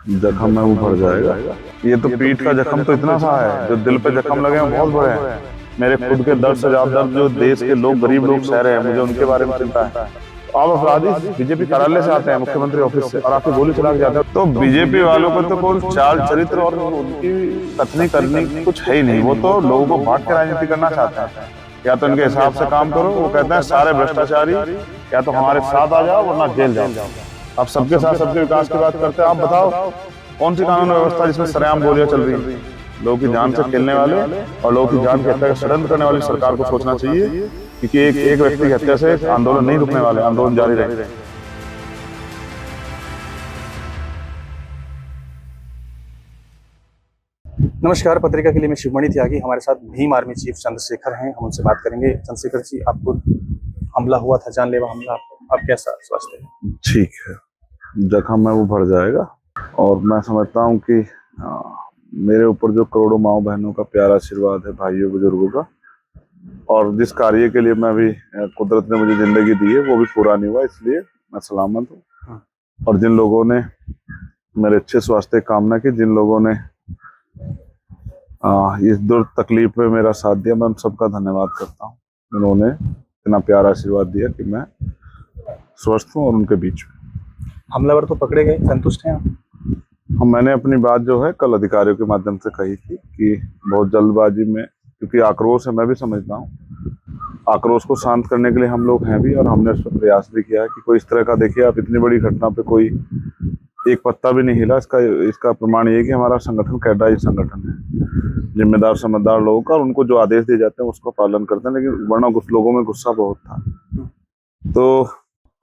जख्म में वो भर जाएगा। ये तो पीठ का जख्म तो इतना सा है, जो दिल पे जख्म लगे हैं बहुत बड़े हैं। मेरे खुद के दर्द से ज्यादा दर्द जो देश के लोग, गरीब लोग सह रहे हैं, मुझे उनके बारे में चिंता है। आप अपराधी बीजेपी कार्यालय से आते हैं, मुख्यमंत्री ऑफिस से, और आपकी गोली चला के जाते हैं। तो बीजेपी वालों को तो कोई चाल चरित्र और उनकी कथनी करनी कुछ है ही नहीं। वो तो लोगों को बांट के राजनीति करना चाहते हैं। या तो इनके हिसाब से काम करो, वो कहते हैं सारे भ्रष्टाचारी या तो हमारे साथ आ जाओ वरना जेल जाओ। अब सबके साथ सबके विकास की बात करते हैं। आप बताओ कौन सी कानून व्यवस्था जिसमें सरेआम गोलियां चल रही है? लोगों की जान से खेलने वाले और लोगों की जान की हत्या का षड्यंत्र करने वाली सरकार को सोचना चाहिए कि एक व्यक्ति की हत्या से आंदोलन नहीं रुकने वाले, आंदोलन जारी रहेगा। नमस्कार, पत्रिका के लिए मैं शिवमणि त्यागी। हमारे साथ भीम आर्मी चीफ चंद्रशेखर हैं, हम उनसे बात करेंगे। चंद्रशेखर जी, आपको हमला हुआ था, जानलेवा हमला, आप कैसा स्वास्थ्य है? ठीक है, जख्म में वो भर जाएगा। और मैं समझता हूँ कि मेरे ऊपर जो करोड़ों माओ बहनों का प्यारा आशीर्वाद है, भाइयों बुजुर्गों का, और जिस कार्य के लिए मैं भी कुदरत ने मुझे जिंदगी दी है वो भी पूरा नहीं हुआ, इसलिए मैं सलामत हूँ। और जिन लोगों ने मेरे अच्छे स्वास्थ्य कामना की, जिन लोगों ने इस दुर तकलीफ में मेरा साथ दिया, मैं उन सबका धन्यवाद करता हूँ। उन्होंने इतना प्यारा आशीर्वाद दिया कि मैं स्वस्थ हूँ और उनके बीच में। हमलावर तो पकड़े गए, संतुष्ट हैं आप? मैंने अपनी बात जो है कल अधिकारियों के माध्यम से कही थी कि बहुत जल्दबाजी में, क्योंकि आक्रोश है, मैं भी समझता हूँ, आक्रोश को शांत करने के लिए हम लोग हैं भी, और हमने उस पर प्रयास भी किया है कि कोई इस तरह का, देखिए आप, इतनी बड़ी घटना पे कोई एक पत्ता भी नहीं हिला। इसका प्रमाण ये कि हमारा संगठन कैडराइज संगठन है, जिम्मेदार समझदार लोगों का, और उनको जो आदेश दिए जाते हैं उसका पालन करते हैं। लेकिन वरना कुछ लोगों में गुस्सा बहुत था। तो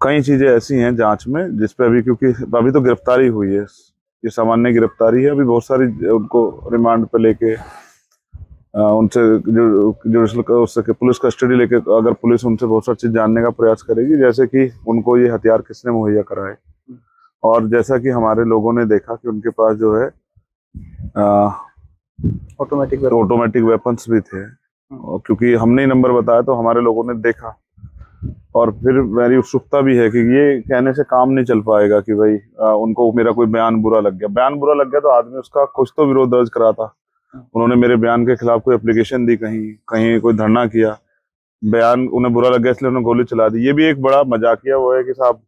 कई चीजें ऐसी हैं जांच में जिसपे अभी, क्योंकि अभी तो गिरफ्तारी हुई है, ये सामान्य गिरफ्तारी है, अभी बहुत सारी उनको रिमांड पे लेके उनसे उससे पुलिस कस्टडी लेके, अगर पुलिस उनसे बहुत सारी चीज जानने का प्रयास करेगी, जैसे कि उनको ये हथियार किसने मुहैया कराए, और जैसा कि हमारे लोगों ने देखा कि उनके पास जो है ऑटोमेटिक वेपन्स भी थे, क्योंकि हमने ही नंबर बताया तो हमारे लोगों ने देखा। और फिर मेरी उत्सुकता भी है कि ये कहने से काम नहीं चल पाएगा कि भाई उनको मेरा कोई बयान बुरा लग गया। बयान बुरा लग गया तो आदमी उसका कुछ तो विरोध दर्ज कराता। उन्होंने मेरे बयान के खिलाफ कोई एप्लीकेशन दी, कहीं कोई धरना किया, बयान उन्हें बुरा लग गया इसलिए उन्होंने गोली चला दी। ये भी एक बड़ा मजाकिया वो है कि साहब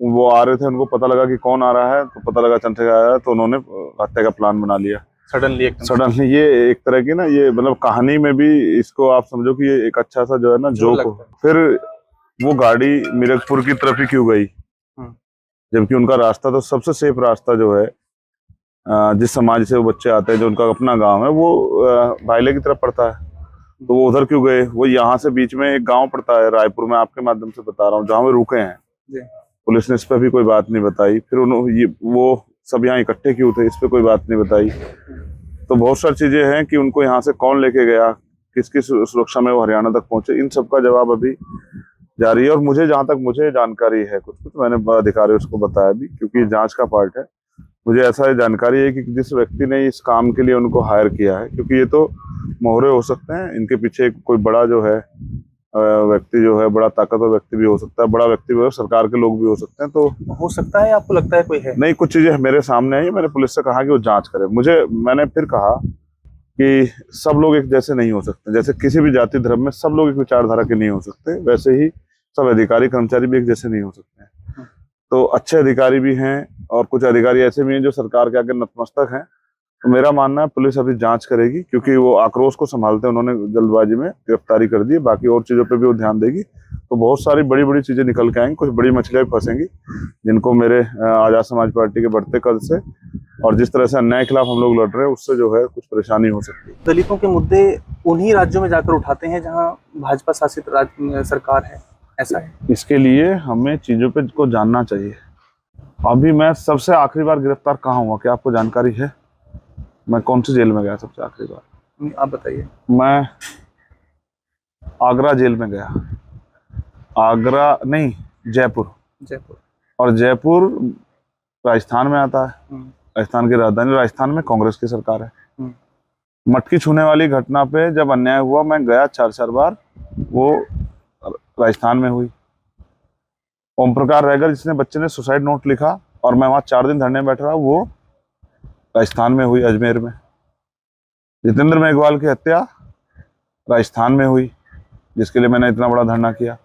वो आ रहे थे, उनको पता लगा कि कौन आ रहा है, तो पता लगा चंद्रशेखर आ रहा है, तो उन्होंने हत्या का प्लान बना लिया सडनली। ये एक तरह की ना, ये मतलब कहानी में भी इसको आप समझो कि ये एक अच्छा सा जो है ना जोक। फिर वो गाड़ी मीरकपुर की तरफ ही क्यों गई, जबकि उनका रास्ता तो सबसे सेफ रास्ता जो है, जिस समाज से वो बच्चे आते हैं, जो उनका अपना गांव है, वो भाईले की तरफ पड़ता है, तो वो उधर क्यों गए? वो यहाँ से बीच में एक गांव पड़ता है रायपुर में, आपके माध्यम से बता रहा हूँ, जहाँ वो रुके हैं। पुलिस ने इस पर भी कोई बात नहीं बताई। फिर उन्होंने वो सब यहाँ इकट्ठे क्यों थे, इस पर कोई बात नहीं बताई। तो बहुत सारी चीजें हैं कि उनको यहाँ से कौन लेके गया, किसकी सुरक्षा में वो हरियाणा तक पहुंचे, इन सब का जवाब अभी जारी है। और मुझे जहां तक मुझे जानकारी है, कुछ मैंने अधिकारियों उसको बताया भी, क्योंकि जांच का पार्ट है, मुझे ऐसा जानकारी है कि जिस व्यक्ति ने इस काम के लिए उनको हायर किया है, क्योंकि ये तो मोहरे हो सकते हैं, इनके पीछे कोई बड़ा जो है व्यक्ति जो है, बड़ा ताकतवर व्यक्ति भी हो सकता है, बड़ा व्यक्ति भी हो, सरकार के लोग भी हो सकते हैं। तो हो सकता है, आपको लगता है कोई है? नहीं, कुछ चीजें मेरे सामने आई। मैंने पुलिस से कहा कि वो जांच करे। मैंने फिर कहा कि सब लोग एक जैसे नहीं हो सकते, जैसे किसी भी जाति धर्म में सब लोग एक विचारधारा के नहीं हो सकते, वैसे ही सब अधिकारी कर्मचारी भी एक जैसे नहीं हो सकते हैं। तो अच्छे अधिकारी भी हैं और कुछ अधिकारी ऐसे भी हैं जो सरकार के आगे नतमस्तक हैं। तो मेरा मानना है पुलिस अभी जांच करेगी, क्योंकि वो आक्रोश को संभालते उन्होंने जल्दबाजी में गिरफ्तारी कर दी। बाकी और चीजों पे भी वो ध्यान देगी, तो बहुत सारी बड़ी बड़ी चीजें निकल के आएंगी। कुछ बड़ी मछलियां फंसेंगी, जिनको मेरे आजाद समाज पार्टी के बढ़ते कद से और जिस तरह से अन्याय के खिलाफ हम लोग लड़ रहे हैं, उससे जो है कुछ परेशानी हो सकती है। दलितों के मुद्दे उन्हीं राज्यों में जाकर उठाते हैं जहाँ भाजपा शासित सरकार है, ऐसा है? इसके लिए हमें चीजों पे को जानना चाहिए। अभी मैं सबसे आखिरी बार गिरफ्तार कहाँ हुआ, क्या आपको जानकारी है? मैं कौन सी जेल में गया सबसे आखिरी बार? आप बताइए। मैं आगरा जेल में गया। आगरा नहीं, जयपुर। और जयपुर राजस्थान में आता है, राजस्थान की राजधानी। राजस्थान में कांग्रेस की सरकार है। मटकी छूने वाली घटना पे जब अन्याय हुआ, मैं गया 4 बार, वो राजस्थान में हुई। ओम प्रकाश रहगर जिसने बच्चे ने सुसाइड नोट लिखा और मैं वहां 4 दिन धरने बैठ रहा, वो राजस्थान में हुई, अजमेर में। जितेंद्र मेघवाल की हत्या राजस्थान में हुई, जिसके लिए मैंने इतना बड़ा धरना किया।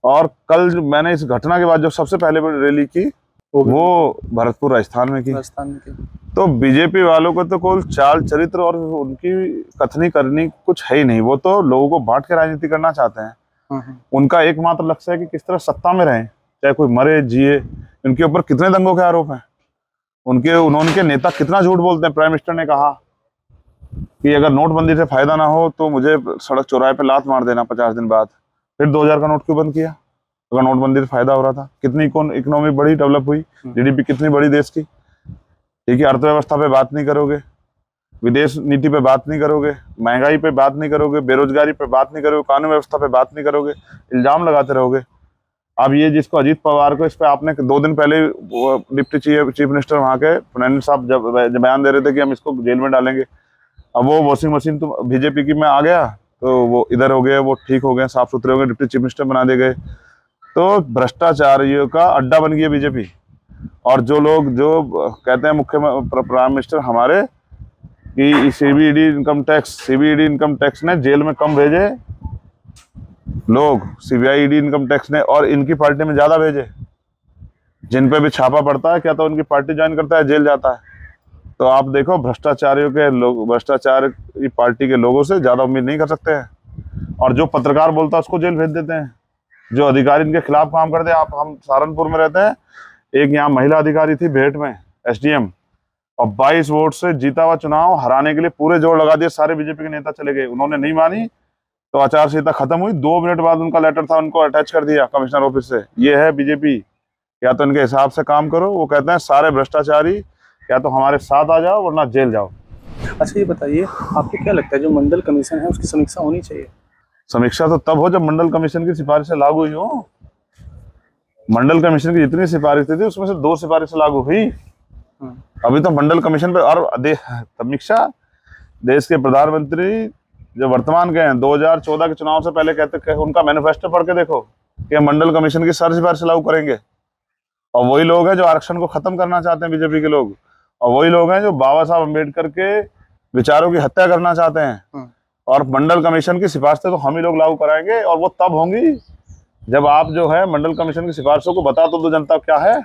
और कल मैंने इस घटना के बाद जो सबसे पहले रैली की वो भरतपुर राजस्थान में की। राजस्थान में की। तो बीजेपी वालों को तो कोई चाल चरित्र और उनकी कथनी करनी कुछ है ही नहीं। वो तो लोगों को बांट के राजनीति करना चाहते हैं। उनका एकमात्र लक्ष्य है कि किस तरह सत्ता में रहें, चाहे कोई मरे जिए। उनके ऊपर कितने दंगों के आरोप हैं, उन्होंने नेता कितना झूठ बोलते हैं। प्राइम मिनिस्टर ने कहा कि अगर नोटबंदी से फायदा ना हो तो मुझे सड़क चौराहे पे लात मार देना 50 दिन बाद। फिर 2000 का नोट क्यों बंद किया अगर नोटबंदी से फायदा हो रहा था? कितनी इकोनॉमी बड़ी डेवलप हुई, जीडीपी कितनी बड़ी देश की। ठीक है, अर्थव्यवस्था पे बात नहीं करोगे, विदेश नीति पे बात नहीं करोगे, महंगाई पे बात नहीं करोगे, बेरोजगारी पे बात नहीं करोगे, कानून व्यवस्था पे बात नहीं करोगे, इल्जाम लगाते रहोगे। अब ये जिसको अजीत पवार को, इस पे आपने 2 दिन पहले डिप्टी चीफ मिनिस्टर वहाँ के फर्नांडिस साहब जब बयान दे रहे थे कि हम इसको जेल में डालेंगे। अब वो वॉशिंग मशीन तो बीजेपी की में आ गया तो वो इधर हो गए, वो ठीक हो गए, साफ सुथरे हो गए, डिप्टी चीफ मिनिस्टर बना दिए गए। तो भ्रष्टाचारियों का अड्डा बन गई बीजेपी। और जो लोग जो कहते हैं प्राइम मिनिस्टर हमारे कि सीबीईडी इनकम टैक्स ने जेल में कम भेजे लोग, सीबीआईडी इनकम टैक्स ने, और इनकी पार्टी में ज्यादा भेजे। जिन पे भी छापा पड़ता है क्या तो उनकी पार्टी ज्वाइन करता है, जेल जाता है। तो आप देखो, भ्रष्टाचारियों के लोग, भ्रष्टाचार की पार्टी के लोगों से ज्यादा उम्मीद नहीं कर सकते हैं। और जो पत्रकार बोलता है उसको जेल भेज देते हैं, जो अधिकारी इनके खिलाफ काम करते हैं। आप हम सहारनपुर में रहते हैं, एक यहाँ महिला अधिकारी थी भेंट में, एसडीएम, और 22 वोट से जीता हुआ चुनाव हराने के लिए पूरे जोर लगा दिए। सारे बीजेपी के नेता चले गए, उन्होंने नहीं मानी तो आचार संहिता खत्म हुई। 2 मिनट बाद उनका लेटर था, उनको अटैच कर दिया कमिश्नर ऑफिस से। ये है बीजेपी। या तो इनके हिसाब से काम करो। वो कहते हैं सारे भ्रष्टाचारी या तो हमारे साथ आ जाओ वरना जेल जाओ। अच्छा ये बताइए, आपको क्या लगता है जो मंडल कमीशन है उसकी समीक्षा होनी चाहिए? समीक्षा तो तब हो जब मंडल कमीशन की सिफारिशें लागू हुई हो। मंडल कमीशन की जितनी सिफारिशें थी उसमें से 2 सिफारिशें लागू हुई। अभी तो मंडल कमीशन पे और समीक्षा देश के प्रधानमंत्री जो वर्तमान के हैं 2014 के चुनाव से पहले कहते, उनका मैनिफेस्टो पढ़ के देखो कि मंडल कमीशन की सारी सिफारिशें लागू करेंगे। और वही लोग हैं जो आरक्षण को खत्म करना चाहते हैं, बीजेपी के लोग। और वही लोग हैं जो बाबा साहब अम्बेडकर के विचारों की हत्या करना चाहते हैं। और मंडल कमीशन की सिफारिशें तो हम ही लोग लागू कराएंगे, और वो तब होंगी जब आप जो है मंडल कमीशन की सिफारिशों को बता तो दो जनता क्या है।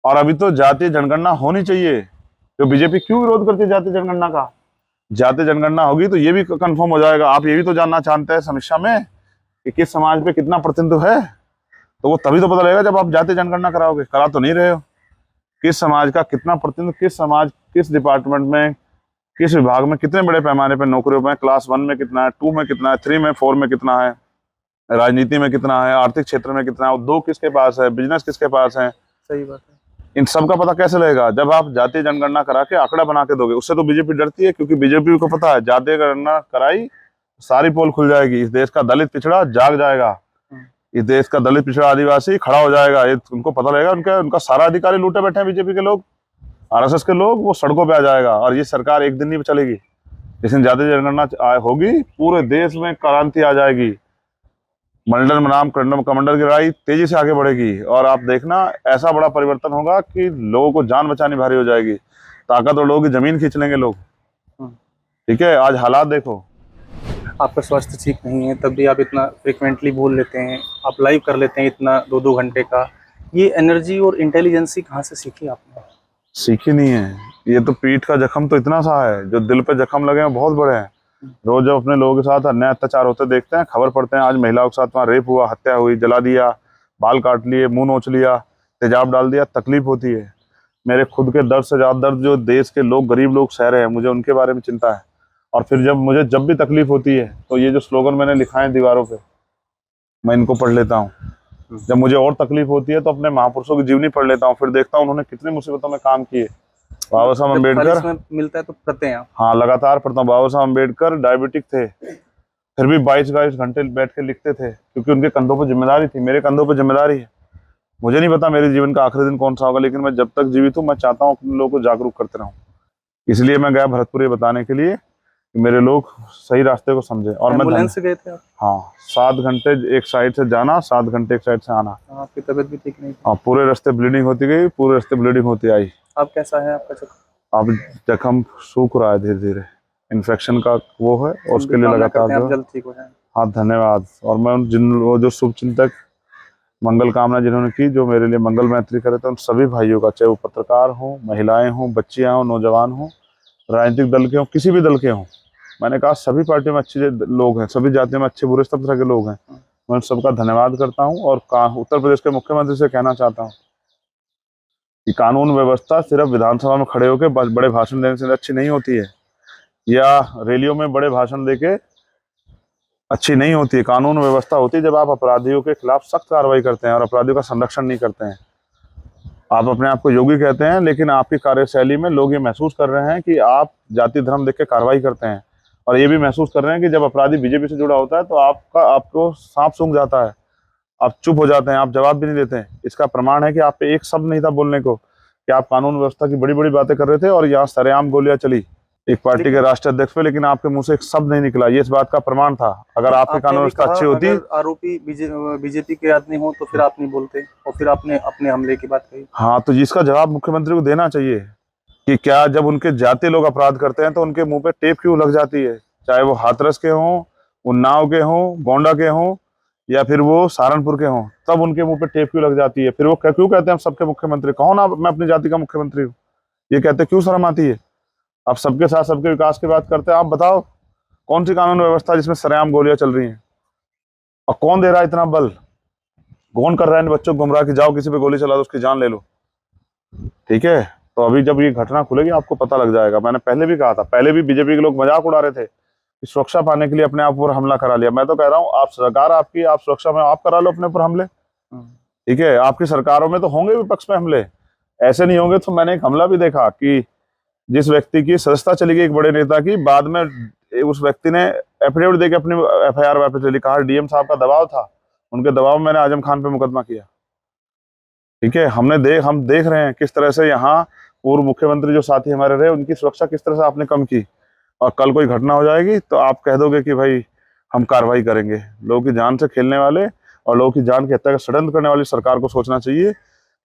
और अभी तो जातीय जनगणना होनी चाहिए। जो बीजेपी क्यों विरोध करती है जातीय जनगणना का? जातीय जनगणना होगी तो ये भी कंफर्म हो जाएगा। आप ये भी तो जानना चाहते हैं समीक्षा में कि किस समाज पे कितना प्रतिनिधित्व है, तो वो तभी तो पता लगेगा जब आप जातीय जनगणना कराओगे। करा तो नहीं रहे हो। किस समाज का कितना प्रतिनिधित्व, किस समाज किस डिपार्टमेंट में, किस विभाग में कितने बड़े पैमाने पर नौकरियों में, क्लास 1 में कितना है, 2 में कितना है, 3 में, 4 में कितना है, राजनीति में कितना है, आर्थिक क्षेत्र में कितना है, उद्योग किसके पास है, बिजनेस किसके पास है। सही बात है। इन सब का पता कैसे लगेगा? जब आप जातीय जनगणना करा के आंकड़ा बना के दोगे। उससे तो बीजेपी डरती है, क्योंकि बीजेपी को पता है जातीय जनगणना कराई सारी पोल खुल जाएगी, इस देश का दलित पिछड़ा जाग जाएगा, इस देश का दलित पिछड़ा आदिवासी खड़ा हो जाएगा। ये उनको पता लगेगा, उनका सारा अधिकारी लूटे बैठे हैं बीजेपी के लोग, आरएसएस के लोग, वो सड़कों पे आ जाएगा। और ये सरकार एक दिन नहीं चलेगी। जिस दिन जातीय जनगणना होगी पूरे देश में क्रांति आ जाएगी। मंडल बनाम कमंडल की लड़ाई तेजी से आगे बढ़ेगी। और आप देखना ऐसा बड़ा परिवर्तन होगा कि लोगों को जान बचानी भारी हो जाएगी। ताकतवर लोगों की जमीन खींच लेंगे लोग। ठीक है, आज हालात देखो। आपका स्वास्थ्य ठीक नहीं है तब भी आप इतना फ्रिक्वेंटली बोल लेते हैं, आप लाइव कर लेते हैं इतना 2-2 घंटे का। ये एनर्जी और इंटेलिजेंसी कहाँ से सीखी आपने? सीखी नहीं है। ये तो पीठ का जख्म तो इतना सा है, जो दिल पे जख्म लगे हैं बहुत बड़े हैं। रोज जब अपने लोगों के साथ अन्याय अत्याचार होते देखते हैं, खबर पढ़ते हैं, आज महिलाओं के साथ वहाँ रेप हुआ, हत्या हुई, जला दिया, बाल काट लिए, मुंह नोच लिया, तेजाब डाल दिया, तकलीफ होती है। मेरे खुद के दर्द से ज्यादा दर्द जो देश के लोग, गरीब लोग सह रहे हैं, मुझे उनके बारे में चिंता है। और फिर जब भी तकलीफ होती है तो ये जो स्लोगन मैंने लिखा है दीवारों पे, मैं इनको पढ़ लेता हूँ। जब मुझे और तकलीफ होती है तो अपने महापुरुषों की जीवनी पढ़ लेता हूँ, फिर देखता हूँ उन्होंने कितनी मुसीबतों में काम किए। बाबा साहब अम्बेडकर मिलता है तो पढ़ते हैं? हाँ, लगातार पढ़ता हूँ। बाबा साहब अम्बेडकर डायबिटिक थे, फिर भी 22-22 घंटे बैठ के लिखते थे, क्योंकि उनके कंधों पर जिम्मेदारी थी। मेरे कंधों पर जिम्मेदारी है। मुझे नहीं पता मेरे जीवन का आखिरी दिन कौन सा होगा, लेकिन मैं जब तक जीवित हूँ मैं चाहता हूँ अपने लोगों को जागरूक करते रहूँ। इसलिए मैं गया भरतपुर ये बताने के लिए कि मेरे लोग सही रास्ते को समझे। और एम्बुलेंस से गए थे आप? हाँ, 7 घंटे एक साइड से जाना, 7 घंटे एक साइड से आना। आपकी तबीयत भी ठीक नहीं थी? हाँ, पूरे रास्ते ब्लीडिंग होती गई, पूरे रास्ते ब्लीडिंग होती आई। अब कैसा है आपका जख्म? अब जख्म सूख रहा है धीरे धीरे, इन्फेक्शन का वो है और उसके लिए कामना लगातार करते हैं जो आप जल्द ठीक हो जाए। हाँ धन्यवाद। और मैं वो जो शुभ चिंतक मंगल कामना जिन्होंने की, जो मेरे लिए मंगल मैत्री करे थे, उन सभी भाइयों का, चाहे वो पत्रकार हों, महिलाएं हों, बच्चियां हों, नौजवान हों, राजनीतिक दल के हों, किसी भी दल के हों, मैंने कहा सभी पार्टियों में अच्छे लोग हैं, सभी जातियों में अच्छे बुरे सब तरह के लोग हैं, मैं उन सबका धन्यवाद करता हूँ। और उत्तर प्रदेश के मुख्यमंत्री से कहना चाहता हूँ कि कानून व्यवस्था सिर्फ विधानसभा में खड़े होकर बड़े भाषण देने से अच्छी नहीं होती है, या रैलियों में बड़े भाषण देके अच्छी नहीं होती है। कानून व्यवस्था होती है जब आप अपराधियों के खिलाफ सख्त कार्रवाई करते हैं और अपराधियों का संरक्षण नहीं करते हैं। आप अपने आप को योगी कहते हैं, लेकिन आपकी कार्यशैली में लोग ये महसूस कर रहे हैं कि आप जाति धर्म देख के कार्रवाई करते हैं, और ये भी महसूस कर रहे हैं कि जब अपराधी बीजेपी से जुड़ा होता है तो आपको सांप सूंघ जाता है, आप चुप हो जाते हैं, आप जवाब भी नहीं देते हैं। इसका प्रमाण है कि आप पे एक शब्द नहीं था बोलने को, कि आप कानून व्यवस्था की बड़ी बड़ी बातें कर रहे थे और यहाँ सरेआम गोलियां चली एक पार्टी के राष्ट्रीय अध्यक्ष पे, लेकिन आपके मुंह से एक शब्द नहीं निकला। ये इस बात का प्रमाण था। अगर आपकी कानून व्यवस्था अच्छी होती, अगर आरोपी बीजेपी के आदमी हो तो फिर आप नहीं बोलते, और फिर आपने अपने हमले की बात कही। हाँ, तो जिसका जवाब मुख्यमंत्री को देना चाहिए कि क्या जब उनके जाति लोग अपराध करते हैं तो उनके मुंह पे टेप क्यों लग जाती है, चाहे वो हाथरस के हों, उन्नाव के हों, गोंडा के हों, या फिर वो सहारनपुर के हों, तब उनके मुंह पे टेप क्यों लग जाती है। फिर वो क्यों कहते हैं हम सबके मुख्यमंत्री, कौन आप, मैं अपनी जाति का मुख्यमंत्री हूँ, ये कहते क्यों शर्म आती है। आप सबके साथ सबके विकास की बात करते हैं, आप बताओ कौन सी कानून व्यवस्था जिसमें सरेआम गोलियां चल रही हैं, और कौन दे रहा है इतना बल, कौन कर रहा है इन बच्चों को गुमराह कि जाओ किसी पे गोली चला दो उसकी जान ले लो। ठीक है, तो अभी जब ये घटना खुलेगी आपको पता लग जाएगा। मैंने पहले भी कहा था, पहले भी बीजेपी के लोग मजाक उड़ा रहे थे कि सुरक्षा पाने के लिए अपने आप पर हमला करा लिया। मैं तो कह रहा हूँ, आप सरकार आपकी, आप सुरक्षा में आप करा लो अपने ऊपर हमले। ठीक है, आपकी सरकारों में तो होंगे विपक्ष में हमले, ऐसे नहीं होंगे। तो मैंने एक हमला भी देखा कि जिस व्यक्ति की सदस्यता चली गई एक बड़े नेता की, बाद में उस व्यक्ति ने एफिडेविट देके अपनी FIR वापस ले ली, कहा DM साहब का दबाव था, उनके दबाव में मैंने आजम खान पे मुकदमा किया। ठीक है, हम देख रहे हैं किस तरह से यहाँ पूर्व मुख्यमंत्री जो साथी हमारे रहे उनकी सुरक्षा किस तरह से आपने कम की, और कल कोई घटना हो जाएगी तो आप कह दोगे कि भाई हम कार्रवाई करेंगे। लोगों की जान से खेलने वाले और लोगों की जान की हत्या का षड्यंत्र करने वाली सरकार को सोचना चाहिए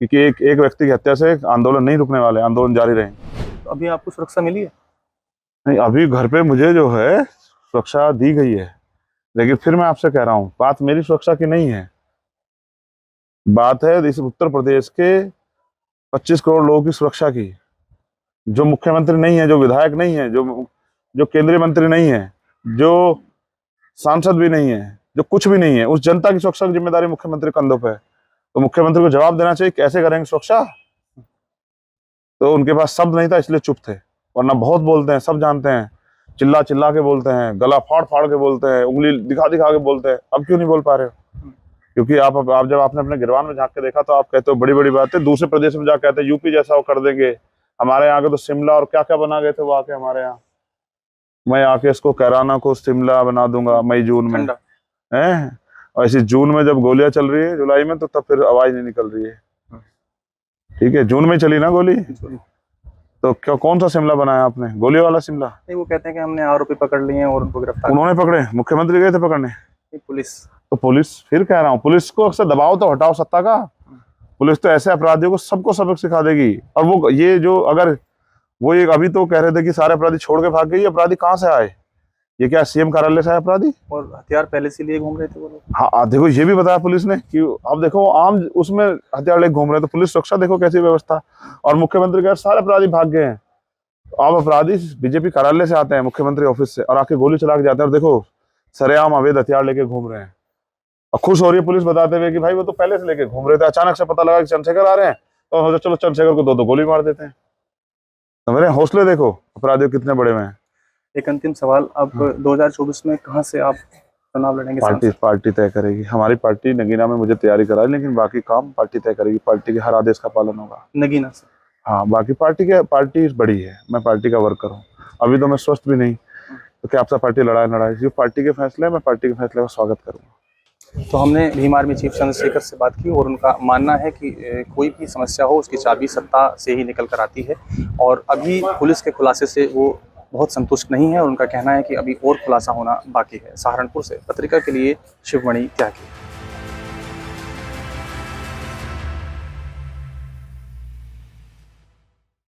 कि एक व्यक्ति की हत्या से आंदोलन नहीं रुकने वाले, आंदोलन जारी रहेंगे। तो अभी आपको सुरक्षा मिली है? नहीं, अभी घर पे मुझे जो है सुरक्षा दी गई है, लेकिन फिर मैं आपसे कह रहा हूँ बात मेरी सुरक्षा की नहीं है, बात है इस उत्तर प्रदेश के 25 करोड़ लोगों की सुरक्षा की, जो मुख्यमंत्री नहीं है, जो विधायक नहीं है, जो केंद्रीय मंत्री नहीं है, जो सांसद भी नहीं है, जो कुछ भी नहीं है, उस जनता की सुरक्षा की जिम्मेदारी मुख्यमंत्री कंधों पे है। तो मुख्यमंत्री को जवाब देना चाहिए कैसे करेंगे सुरक्षा। तो उनके पास शब्द नहीं था इसलिए चुप थे, वरना बहुत बोलते हैं, सब जानते हैं, चिल्ला चिल्ला के बोलते हैं, गला फाड़ फाड़ के बोलते हैं, उंगली दिखा दिखा के बोलते हैं। अब क्यों नहीं बोल पा रहे हो? क्योंकि आप जब आपने अपने गिरवान में झांक के देखा तो आप कहते हो बड़ी बड़ी बातें, दूसरे प्रदेश में जाकर कहते हैं यूपी जैसा वो कर देंगे, हमारे यहाँ के तो शिमला और क्या क्या बना गए थे वो आके हमारे यहाँ। मैं आके इसको कैराना को शिमला बना दूंगा मई जून में, है। और इसी जून में जब गोलियां चल रही है जुलाई में, तो तब फिर आवाज नहीं निकल रही है। ठीक है, जून में चली ना गोली, तो क्या कौन सा शिमला बनाया आपने, गोली वाला शिमला? नहीं, वो कहते हैं कि हमने आरोपी पकड़ लिए हैं और उनको गिरफ्तार। उन्होंने पकड़े, मुख्यमंत्री गए थे पकड़ने? पुलिस। तो पुलिस, फिर कह रहा हूँ पुलिस को अक्सर दबाव तो हटाओ सत्ता का। पुलिस तो ऐसे अपराधियों को सबको सबक सिखा देगी। और वो ये जो अगर वो एक अभी तो कह रहे थे कि सारे अपराधी छोड़ के भाग गए, अपराधी कहाँ से आए? ये क्या CM कार्यालय से आए अपराधी? और हथियार पहले से लिए घूम रहे थे वो लोग। हाँ देखो, ये भी बताया पुलिस ने कि अब देखो आम उसमें हथियार लेके घूम रहे हैं, तो पुलिस सुरक्षा देखो कैसी व्यवस्था। और मुख्यमंत्री कह सारे अपराधी भाग गए हैं। अब अपराधी बीजेपी कार्यालय से आते हैं, मुख्यमंत्री ऑफिस से, और आके गोली चला के जाते हैं, और देखो सरेआम अवैध हथियार लेके घूम रहे हैं। और खुश हो रही है पुलिस बताते हुए कि भाई वो तो पहले से लेके घूम रहे थे, अचानक से पता लगा कि चंद्रशेखर आ रहे हैं तो चलो चंद्रशेखर को दो गोली मार देते हैं। तो मेरे हौसले देखो अपराधी कितने बड़े हुए हैं। एक अंतिम सवाल, अब 2024 में कहाँ से आप चुनाव लड़ेंगे? पार्टी तय करेगी, हमारी पार्टी नगीना में मुझे तैयारी कराई, लेकिन बाकी काम पार्टी तय करेगी। पार्टी के हर आदेश का पालन होगा नगीना से। हाँ, बाकी पार्टी बड़ी है, मैं पार्टी का वर्कर हूँ, अभी तो मैं स्वस्थ भी नहीं, तो क्या आपसे पार्टी लड़ाई जो पार्टी के फैसले, मैं पार्टी के फैसले का स्वागत करूँगा। तो हमने भीम आर्मी चीफ चंद्रशेखर से बात की, और उनका मानना है कि कोई भी समस्या हो उसकी चाबी सत्ता से ही निकल कर आती है, और अभी पुलिस के खुलासे से वो बहुत संतुष्ट नहीं है, और उनका कहना है कि अभी और खुलासा होना बाकी है। सहारनपुर से पत्रिका के लिए शिवमणि त्यागी।